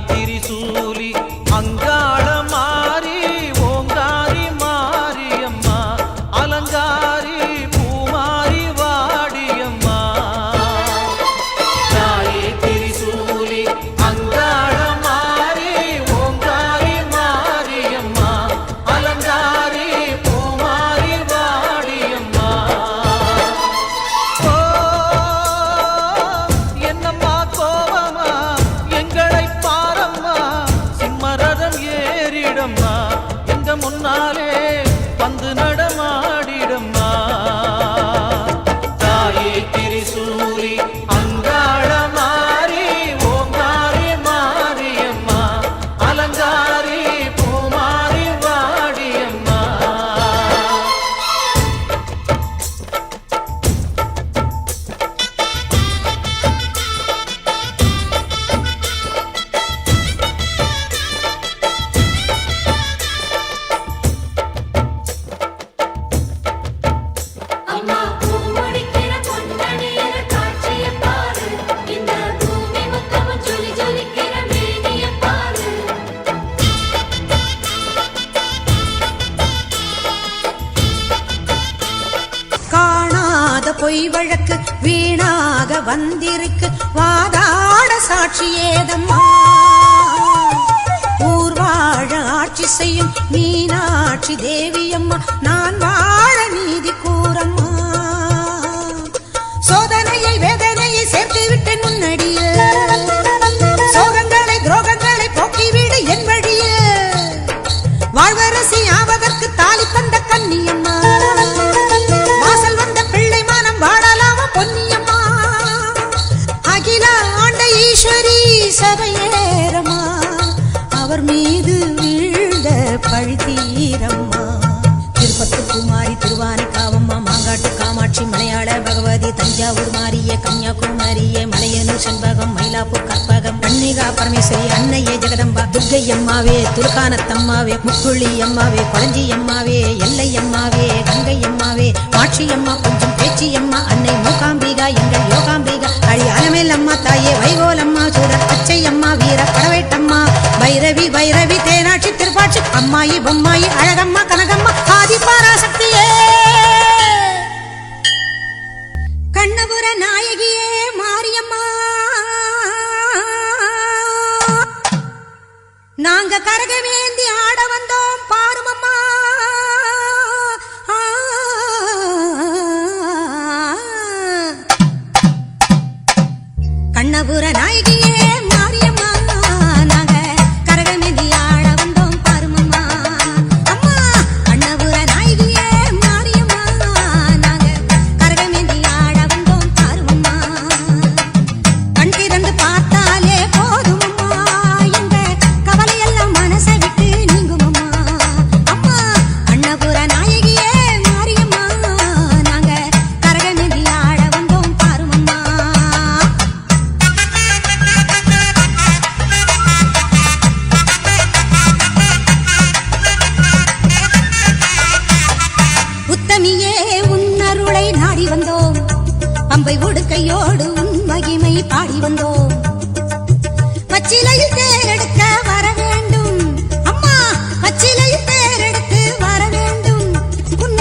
திரிசூலி அங்காள மாறி ஓங்காரி மாரியம்மா அலங்காரி பூமாரி வாடியம்மா தாயே திரிசூலி அங்காள மாறி ஓங்காரி மாரியம்மா அலங்காரி பூமாரி வாடியம்மா ஓ என்னம்மா கோவமா எங்களை பாரம்மா சிம்மரதம் ஏறிடம்மா எங்க முன்னாலே வந்து நடமாடிடம்மா தாயே திரிசூலி அங்காள மாறி ஓங்காரி மாரியம்மா அலங்காரி பூமாரி வாடியம்மா அம்மா பூமுடிக்கிற பொன்னணியிற காட்சிய பாரு இந்த பூமி மொத்தமும் ஜொலி ஜொலிக்கிற மேனிய பாரு காணாத பொய் வழக்கு வீணாக வந்திருக்கு வாதாட சாட்சி ஏதம்மா ஊர்வாழ ஆட்சி செய்யும் மீனாட்சி தேவியம்மா நான் வாழ நீதி கூறம்மா சோதனையை வேதனையை சேர்த்து விட்டேன் முன்னடியே சோகங்களை துரோகங்களை போக்கிவிடு என் வழியே வாழ்வரசி ஆவதற்கு தாலி தந்த கன்னியம்மா வாசல் வந்த பிள்ளை மானம் வாழலாமா பொன்னியம்மா அகில ஆண்ட ஈஸ்வரி சபையேறம்மா அவர் மீது வீழ்ந்த பழி தீரம்மா திருப்பத்து குமாரி திருவானைக்காவம்மா மாங்காட்டு காமாட்சி மலையாள பகவதி தஞ்சாவூர் மாரிய கன்னியாகுமரியே மலையனூர் செண்பகம் மயிலாப்பூர் கற்பகம் கன்னிகா பரமேஸ்வரி அன்னையே ஜெகதம்பா துர்க்கை அம்மாவே துர்கானத்தம்மாவே முக்குள்ளி அம்மாவே கொளஞ்சி அம்மாவே எல்லை அம்மாவே கங்கை அம்மாவே மாட்சி அம்மா கொஞ்சம் பேச்சி அம்மா அன்னை மூகாம்பிகா எங்கள் யோகாம்பிகா அழி அலமேல் அம்மா தாயே வைகோலம்மா சூரர் பச்சை அம்மா வீர படவேட்டம்மா பைரவி பைரவி தேனாட்சி திருப்பாட்சி அம்மாயி பொம்மாயி அழகம்மா கனகம்மா ஆதி பராசக்தியே கண்ணபுர நாயகியே மாரியம்மா நாங்க கரகமேந்தி ஆட வந்தோம் பாருமம்மா கண்ணபுர நாயகியே மாரியம்மா நாங்க கரகமேந்தி ஆட வந்தோம் பாருமம்மா அம்மா கண்ணபுர நாயகியே மாரியம்மா நாங்க கரகமேந்தி ஆட வந்தோம் பாருமம்மா கண் திறந்து பார்த்தாலே போதுமம்மா எங்க கவலையெல்லாம் மனசை விட்டு நீங்குமம்மா அம்மா கண்ணபுர நாயகியே மாரியம்மா நாங்க கரகமேந்தி ஆட வந்தோம் பாருமம்மா உத்தமியே உன்னருளை நாடி வந்தோம் பம்பை உடுக்கையோடு உன் மகிமை பாடி வந்தோம் பச்சிலையில் தேரெடுக்க வர வேண்டும் அம்மா பச்சிலையில் தேரெடுத்து வர வேண்டும் உன்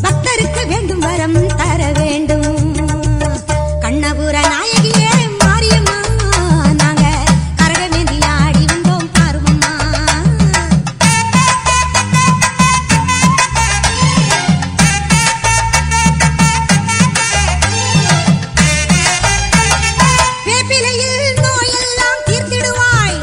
பக்தருக்கு வேண்டும் வரம் தர வேண்டும் கண்ணபுர நாயகியே மாரியம்மா நாங்க கரகமேந்தி ஆடி வந்தோம் பாருமம்மா வேப்பிலையில் நோயெல்லாம் தீர்த்திடுவாய்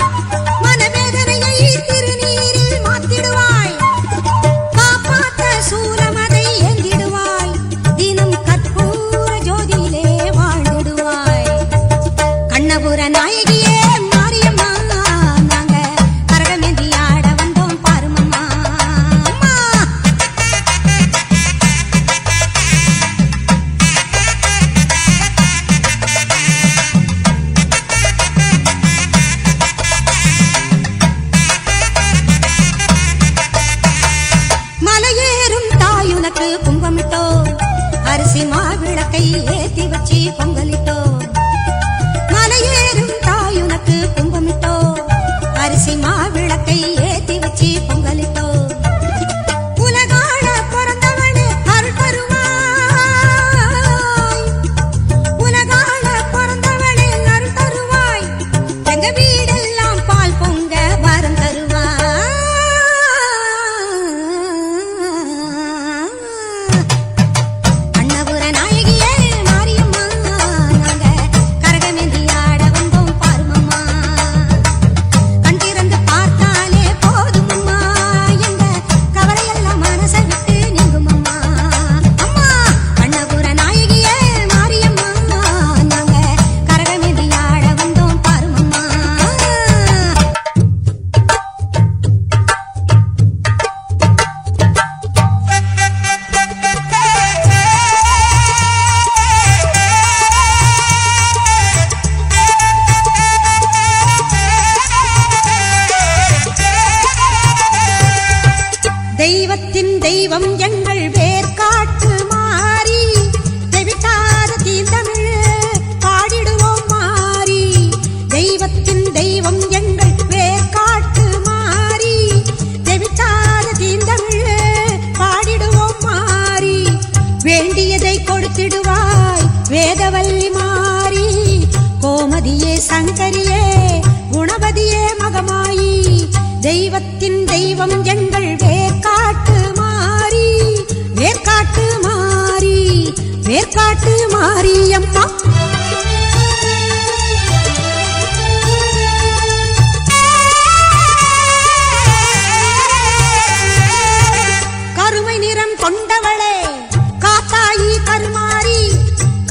தெய்வம் எங்கள் வேர்காட்டு மாறி தெவிட்டாத தீந்தமிழ் பாடிடுவோம் மாறி தெய்வத்தின் தெய்வம் எங்கள் வேர்காட்டு மாறி தெவிட்டாத தீந்தமிழ் பாடிடுவோம் மாறி வேண்டியதை கொடுத்திடுவாய் வேதவல்லி மாறி கோமதியே சங்கரியே குணவதியே மகமாயி தெய்வத்தின் தெய்வம் எங்கள் வேர்காட்டு மாறி வேர்காட்டு மாறி வேர்காட்டு மாரியம்மா கருமை நிறம் கொண்டவளே காத்தாயி கருமாரி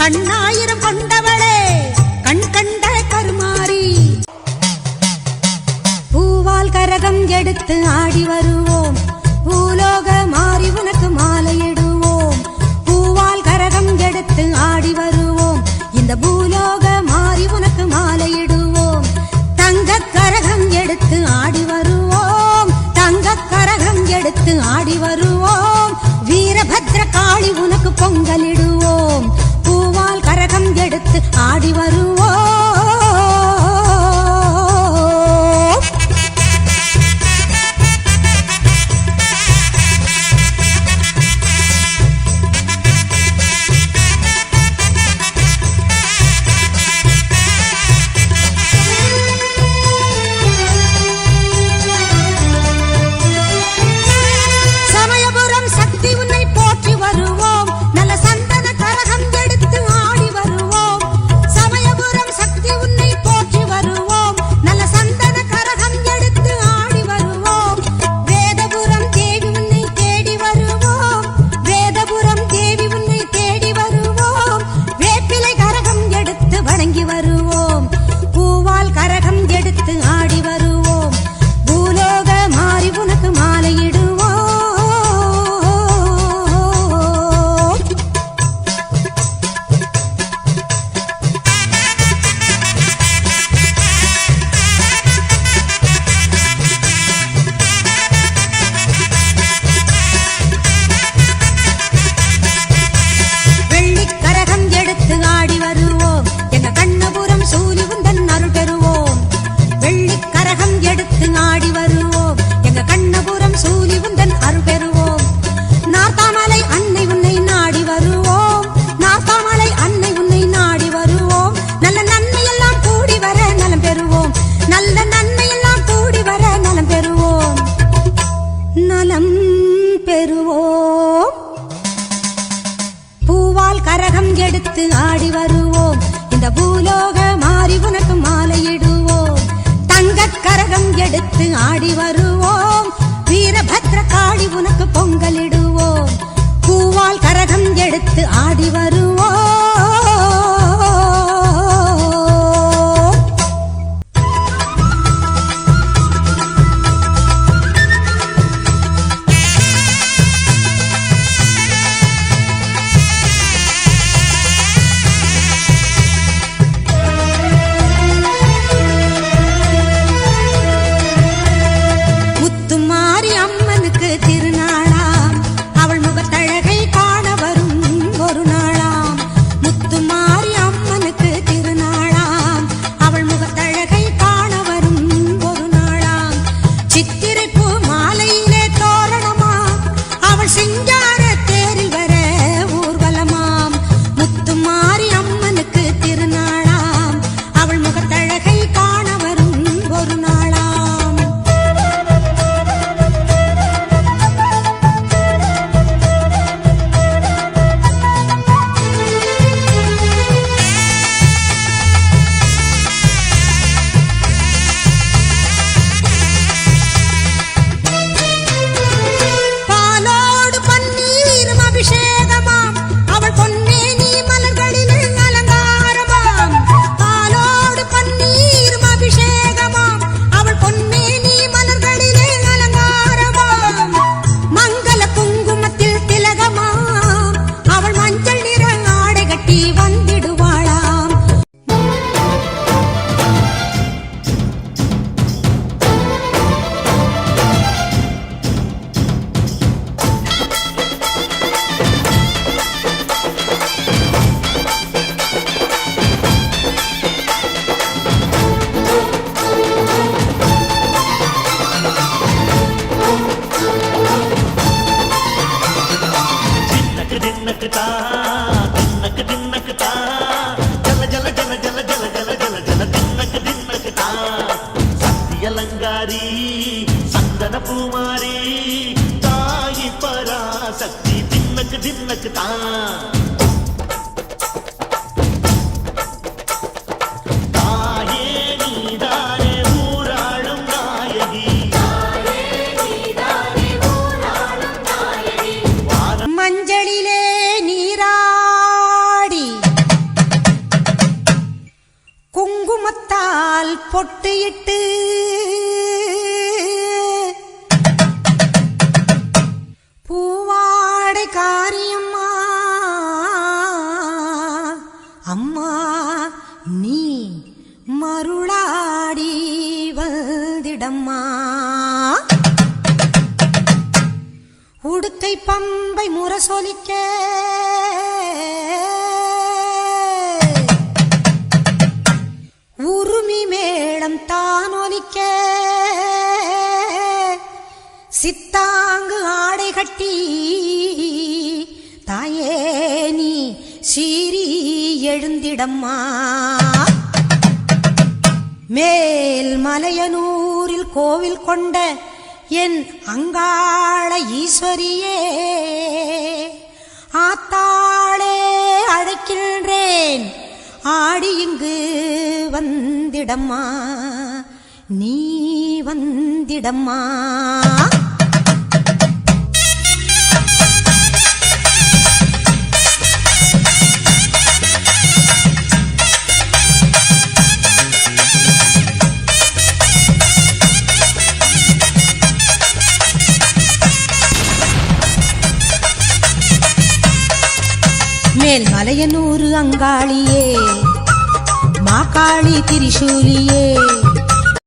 கண்ணாயிரம் கொண்டவளே கண் கண்ட கருமாரி பூவால் கரகம் எடுத்து ஆடி வருவோம் பூலோக மாறி உனக்கு மாலையிடுவோம் பூவால் கரகம் எடுத்து ஆடி வருவோம் இந்த பூலோக மாறி உனக்கு மாலையிடுவோம் தங்க கரகம் எடுத்து ஆடி வருவோம் தங்க கரகம் எடுத்து ஆடி வருவோம் வீரபத்ர காளி உனக்கு பொங்கலிடுவோம் பூவால் கரகம் எடுத்து ஆடி வருவோம் சமயபுரம் சக்தி உன்னை போற்றி வருவோம் நல்ல சந்தன கரகம் எடுத்து ஆடி வருவோம் சமயபுரம் சக்தி உன்னை போற்றி வருவோம் நல்ல சந்தன கரகம் எடுத்து ஆடி வருவோம் வேதபுரம் தேவி உன்னை தேடி வருவோம் வேதபுரம் தேவி உன்னை தேடி வருவோம் வேப்பிலை கரகம் எடுத்து வணங்கி வருவோம் பூவால் கரகம் எடுத்து ஆடி வருவோம் பூலோக மாறி உனக்கு மாலையிடுவோம் வெள்ளிக் கரகம் எடுத்து ஆடி வருவோம் எங்க கண்ணபுரம் சூலி உந்தன் அருள் பெறுவோம் வெள்ளிக் கரகம் எடுத்து ஆடி வருவோம் எங்க கண்ணபுரம் சூலி உந்தன் அருள் பெறுவோம் நார்த்தாமலை அன்னை உன்னை நாடி வருவோம் நார்த்தாமலை அன்னை உன்னை நாடி வருவோம் நல்ல நன்மையெல்லாம் கூடி வர நலம் பெறுவோம் நல்ல நன்மையெல்லாம் கூடி வர நலம் பெறுவோம் நலம் பெறுவோம் பூவால் கரகம் எடுத்து ஆடி வருவோம் இந்த பூலோக மாறி உனக்கு மாலையிடுவோம் தங்க கரகம் எடுத்து ஆடி வருவோம் வீரபத்ர காளி உனக்கு பொங்கலிடுவோம் பூவால் கரகம் எடுத்து ஆடி வருவோம் முத்துமாரி அம்மனுக்கு திருநாளாம் அவள் முகத்தழகை காண வரும் ஒரு நாளாம் அலங்காரி சந்தன பூமாரி தாயி பராசக்தி தின்னக்கு தின்னக்கு தான் மஞ்சளிலே நீராடி குங்குமத்தால் பொட்டியிட்டு பூவாடை காரியம்மா அம்மா நீ மருளாடி வந்திடம்மா உடுக்கை பம்பை முரசொலிக்க உருமி மேளம் தானொலிக்க சித்தாங்கு ஆடை கட்டி தாயே நீ சீறி எழுந்திடம்மா மேல் மலையனூரில் கோவில் கொண்ட என் அங்காள ஈஸ்வரியே ஆத்தாளே அழைக்கின்றேன் ஆடி இங்கு வந்திடம்மா நீ வந்திடம்மா மேல் மலையனூரு அங்காளியே மாகாளி திரிசூலியே